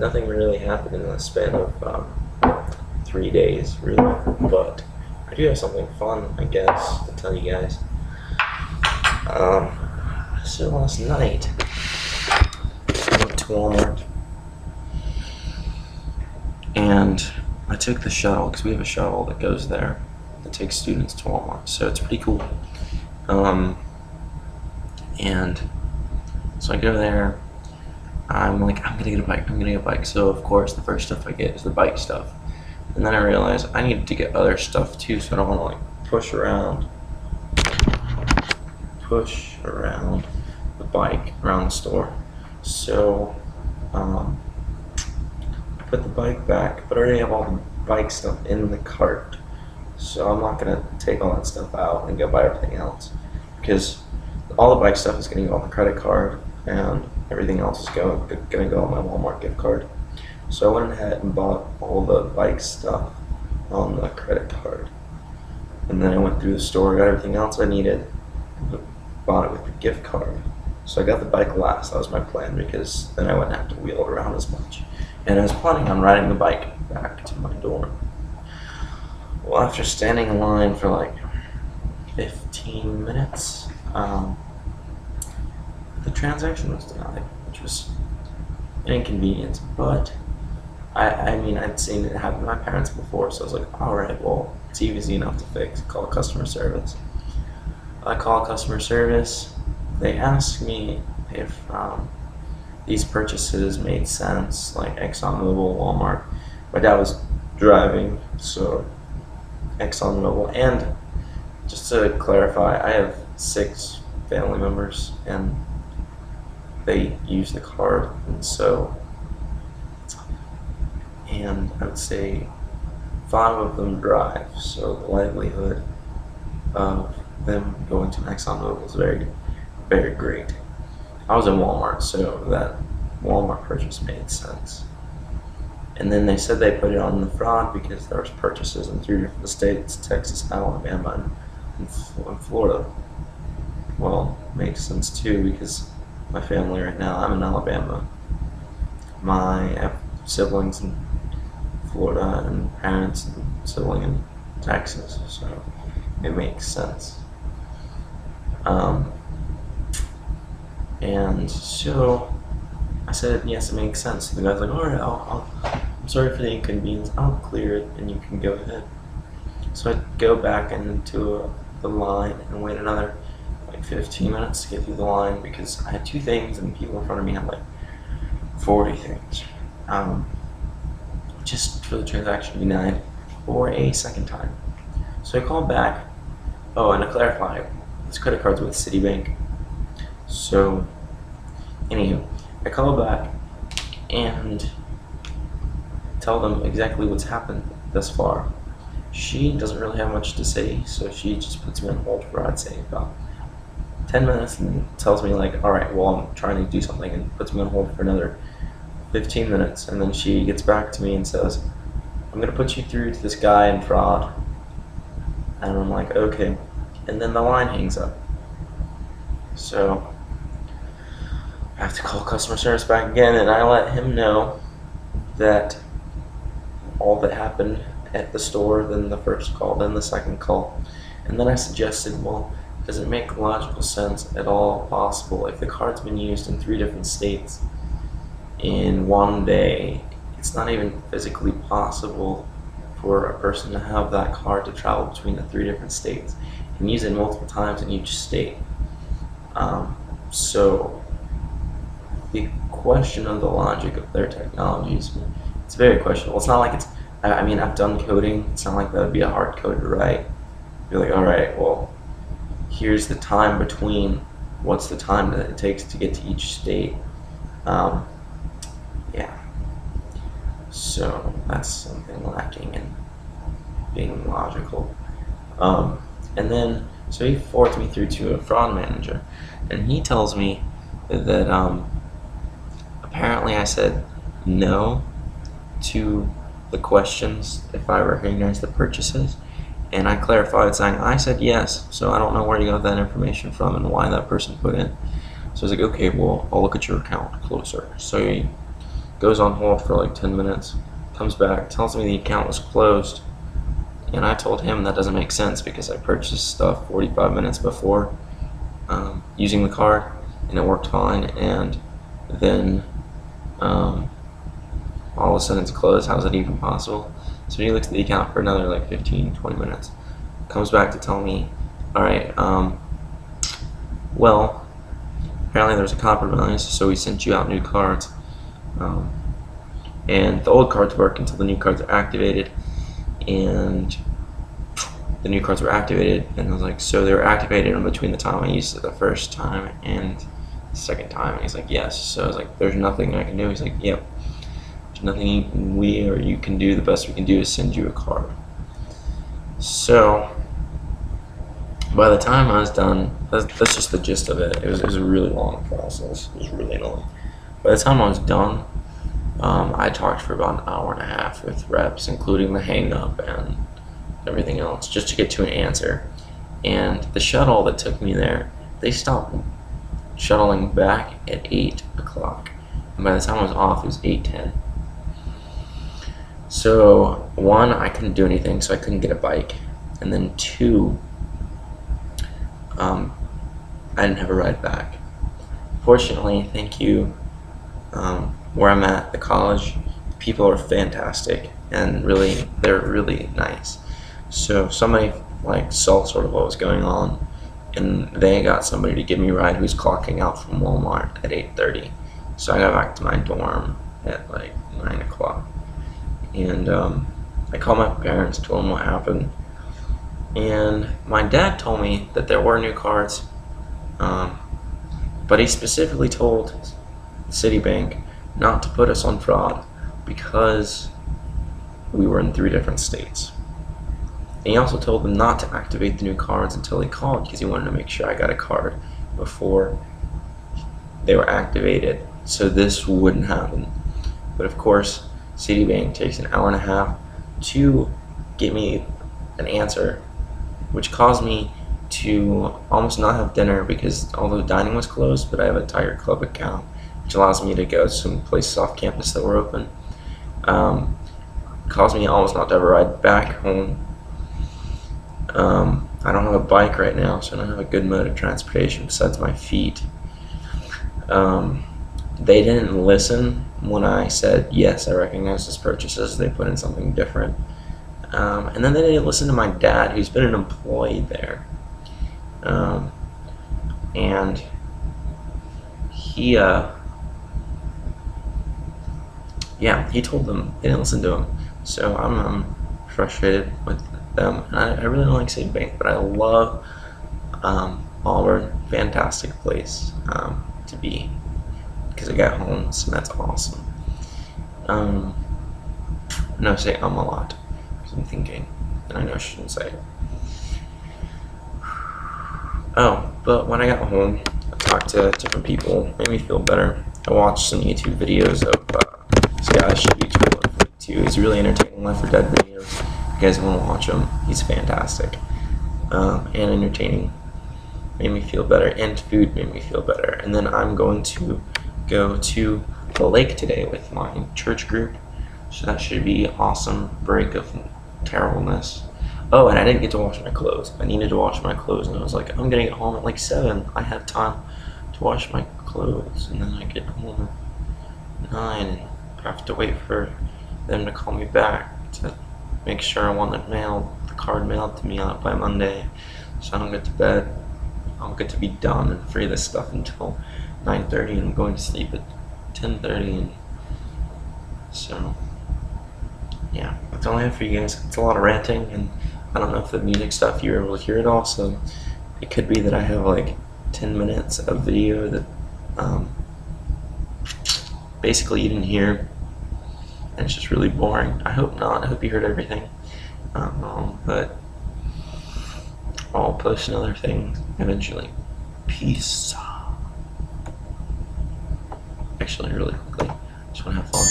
nothing really happened in the span of 3 days, really. But I do have something fun, I guess, to tell you guys. So last night, I went to Walmart, and I took the shuttle, because we have a shuttle that goes there that takes students to Walmart, so it's pretty cool. And so I go there, I'm like, I'm gonna get a bike. So of course, the first stuff I get is the bike stuff. And then I realize I need to get other stuff too, so I don't wanna like push around the bike around the store. So I put the bike back, but I already have all the bike stuff in the cart. So I'm not gonna take all that stuff out and go buy everything else, because all the bike stuff is gonna go on the credit card, and everything else is gonna go on my Walmart gift card. So I went ahead and bought all the bike stuff on the credit card, and then I went through the store, got everything else I needed, bought it with the gift card. So I got the bike last. That was my plan, because then I wouldn't have to wheel it around as much. And I was planning on riding the bike back to my dorm. Well, after standing in line for like 15 minutes, the transaction was denied, which was an inconvenience, but I mean, I'd seen it happen to my parents before, so I was like, alright, well, it's easy enough to fix. Call customer service. I call customer service. They asked me if these purchases made sense, like ExxonMobil, Walmart. My dad was driving, so ExxonMobil. And just to clarify, I have 6 family members, and they use the card, and I would say 5 of them drive, so the likelihood of them going to an ExxonMobil is very, very great. I was in Walmart, so that Walmart purchase made sense. And then they said they put it on the fraud because there was purchases in 3 different states: Texas, Alabama, and Florida. Well, makes sense too, because my family right now, I'm in Alabama. I have siblings in Florida and parents and sibling in Texas, so it makes sense. And so I said, yes, it makes sense. The guy's like, alright, I'm sorry for the inconvenience, I'll clear it and you can go ahead. So I go back into the line and wait another like 15 minutes to get through the line, because I had 2 things and people in front of me had like 40 things. Just for the transaction to be denied for a second time. So I called back. Oh, and to clarify, this credit card's with Citibank. So, anywho, I call back and tell them exactly what's happened thus far. She doesn't really have much to say, so she just puts me on hold for, I'd say, about 10 minutes, and tells me like, alright, well, I'm trying to do something, and puts me on hold for another 15 minutes, and then she gets back to me and says, I'm gonna put you through to this guy in fraud. And I'm like, okay. And then the line hangs up. So I have to call customer service back again, and I let him know that all that happened at the store, then the first call, then the second call. And then I suggested, well, does it make logical sense at all possible if the card's been used in 3 different states in one day? It's not even physically possible for a person to have that card to travel between the 3 different states and use it multiple times in each state. So the question of the logic of their technologies, it's very questionable. It's not like it's, I mean, I've done coding. It's not like that would be a hard code to write. You're like, all right, well, here's the time between, what's the time that it takes to get to each state. Yeah. So that's something lacking in being logical. And then, so he forwards me through to a fraud manager, and he tells me that apparently I said no to the questions if I recognize the purchases, and I clarified saying I said yes, so I don't know where you got that information from and why that person put in. So I was like, okay, well, I'll look at your account closer. So he goes on hold for like 10 minutes, comes back, tells me the account was closed, and I told him that doesn't make sense because I purchased stuff 45 minutes before using the card, and it worked fine, and then all of a sudden it's closed. How's it even possible? So he looks at the account for another like 15-20 minutes, comes back to tell me, alright, well, apparently there was a compromise, so we sent you out new cards, and the old cards work until the new cards are activated, and the new cards were activated, and I was like, so they were activated in between the time I used it the first time and the second time, and he's like, yes. So I was like, there's nothing I can do. He's like, yep, there's nothing we or you can do. The best we can do is send you a card. So by the time I was done, that's just the gist of it. It was a really long process. It was really annoying. By the time I was done, I talked for about an hour and a half with reps, including the hang up and everything else, just to get to an answer. And the shuttle that took me there, they stopped shuttling back at 8 o'clock. And by the time I was off, it was 8:10. So, one, I couldn't do anything, so I couldn't get a bike. And then two, I didn't have a ride back. Fortunately, thank you, where I'm at, the college, people are fantastic, and really, they're really nice. So somebody like saw sort of what was going on, and they got somebody to give me a ride who's clocking out from Walmart at 8:30. So I got back to my dorm at like 9 o'clock. And I called my parents, told them what happened. And my dad told me that there were new cards, but he specifically told Citibank not to put us on fraud because we were in 3 different states. And he also told them not to activate the new cards until he called because he wanted to make sure I got a card before they were activated, so this wouldn't happen. But of course, Citibank takes an hour and a half to get me an answer, which caused me to almost not have dinner because although dining was closed, but I have a Tiger Club account, which allows me to go to some places off campus that were open. Caused me almost not to have a ride back home. I don't have a bike right now, so I don't have a good mode of transportation besides my feet. They didn't listen when I said, yes, I recognize this purchases. They put in something different. And then they didn't listen to my dad, who's been an employee there. And he told them, they didn't listen to him. So I'm frustrated with them. And I really don't like Citibank, but I love Auburn. Fantastic place to be because I got home, so that's awesome. No, say a lot because I'm thinking, and I know I shouldn't say it. Oh, but when I got home, I talked to different people, made me feel better. I watched some YouTube videos of this guy, should be 2. He's really entertaining Left 4 Dead videos. If you guys want to watch him, he's fantastic and entertaining. Made me feel better, and food made me feel better. And then I'm going to go to the lake today with my church group, so that should be awesome break of terribleness. Oh, and I didn't get to wash my clothes. I needed to wash my clothes, and I was like, I'm gonna get home at like 7. I have time to wash my clothes, and then I get home at 9 and have to wait for them to call me back to make sure I want the card mailed to me by Monday, so I don't get to bed. I'll get to be done and free this stuff until 9:30, and I'm going to sleep at 10:30, and so yeah, that's all I have for you guys. It's a lot of ranting, and I don't know if the music stuff you were able to hear it all, so it could be that I have like 10 minutes of video that basically you didn't hear, and it's just really boring. I hope not. I hope you heard everything, but I'll post another thing eventually. Peace. Actually, really quickly, just want to have fun.